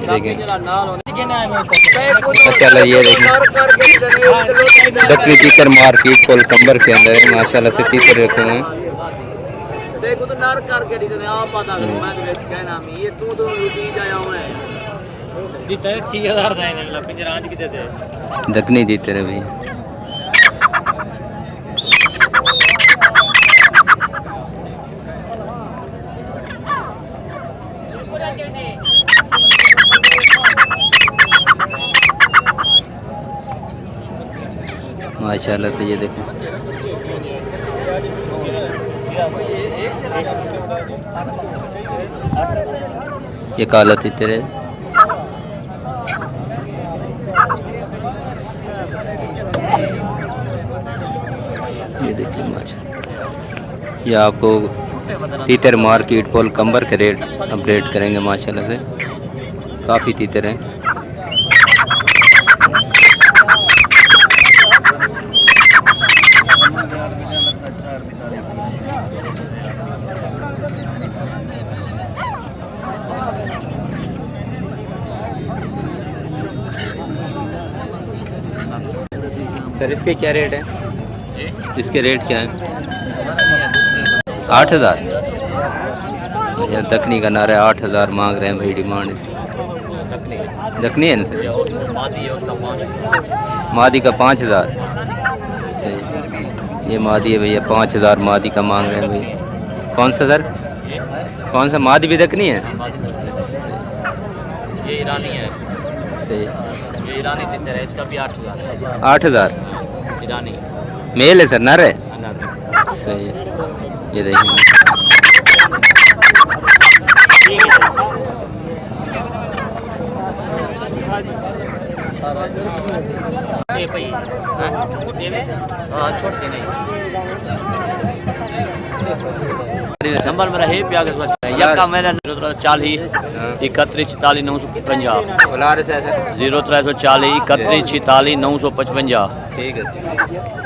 देखें माशाल्लाह, ये देखें दक्कनी तीतर मार्केट पोल कंबर के अंदर है। माशाल्लाह से तीतर रखे हुए हैं। दक्कनी तीतर है भैया। माशाल्लाह से ये देखें, ये काला तीतर है। ये देखिए माशाल्लाह, ये आपको तीतर मार्केट पोल कंबर के रेट अपडेट करेंगे। माशाल्लाह से काफ़ी तीतर हैं। सर इसके क्या रेट है? इसके रेट क्या है? 8,000। यार दक्कनी का नारा है, 8,000 मांग रहे हैं भाई डिमांड इसकी। दक्कनी है ना सर? मादी का 5,000। सही, ये मादी है भैया, 5,000 मादी का मांग रहे हैं भाई। कौन सा सर? कौन सा? मादी भी दक्कनी है? ये ईरानी है। सही, ये ईरानी तीतर है, इसका भी 8,000 है। 8,000 ईरानी मेल है सर, नर है? सही है, ये देखिए। नंबर मेरा है प्याग यक्का मेरा 040 31 46 950 0340 31 46 955। ठीक है,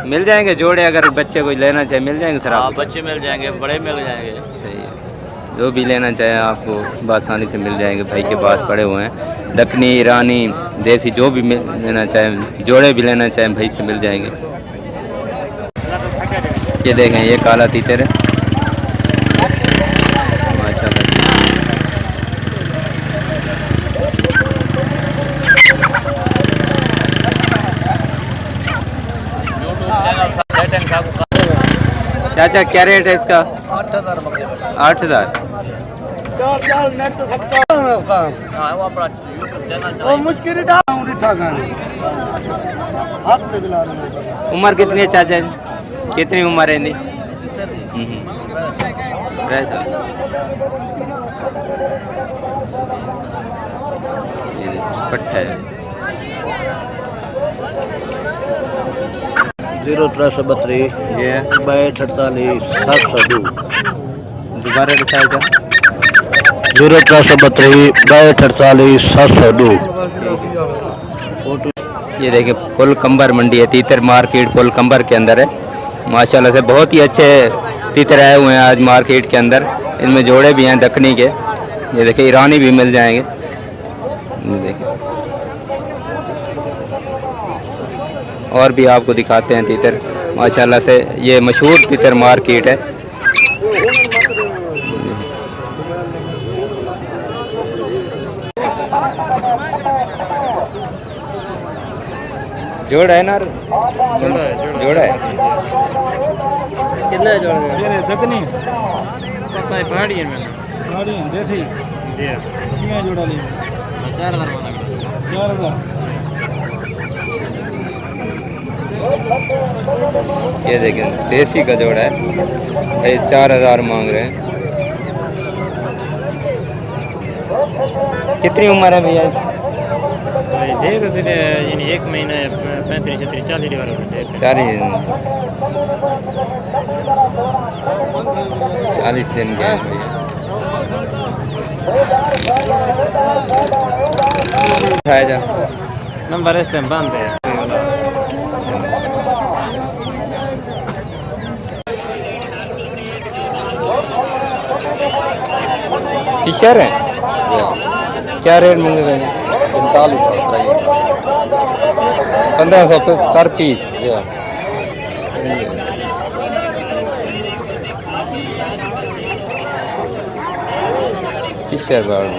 मिल जाएंगे जोड़े, अगर बच्चे कोई लेना चाहे मिल जाएंगे सर? हाँ बच्चे मिल जाएंगे, बड़े मिल जाएंगे। सही है, जो भी लेना चाहे आपको आसानी से मिल जाएंगे। भाई के पास पड़े हुए हैं दक्कनी, ईरानी, देसी, जो भी लेना चाहें, जोड़े भी लेना चाहें भाई से मिल जाएंगे। ये देखें, ये काला तीतर है माशाल्लाह। चाचा क्या रेट है इसका? 8,000। उम्र कितनी है चाचा? कितनी उम्र है? पट्टा है। 0332 62 48 702। दोबारा दिखाया जा। 0332 62 702। ये देखिए पुल कंबर मंडी है, तीतर मार्केट पुल कंबर के अंदर है। माशाल्लाह से बहुत ही अच्छे तीतर आए हुए हैं आज मार्केट के अंदर। इनमें जोड़े भी हैं दक्कनी के। ये देखिए ईरानी भी मिल जाएंगे। ये देखिए और भी आपको दिखाते हैं तीतर। माशाल्लाह से ये मशहूर तीतर मार्केट है। जोड़ा है ना? जोड़ा है। कितना जोड़ गया? दक्कनी पता है पहाड़ी है मैंने। गाड़ी देसी जी कितना जोड़ा लिया? 4,000। 4,000। ये देखें देसी का जोड़ा है भाई, 4,000 मांग रहे हैं। कितनी उम्र है भैया इसकी? ढेर से यानी 1 महीना 35 36 40 दिन 40 दिन के हैं भैया। जा नंबर इस टाइम बंद है। फिशर है क्या रेट मांगे भाई? 1500 पर पीस। Fisher bird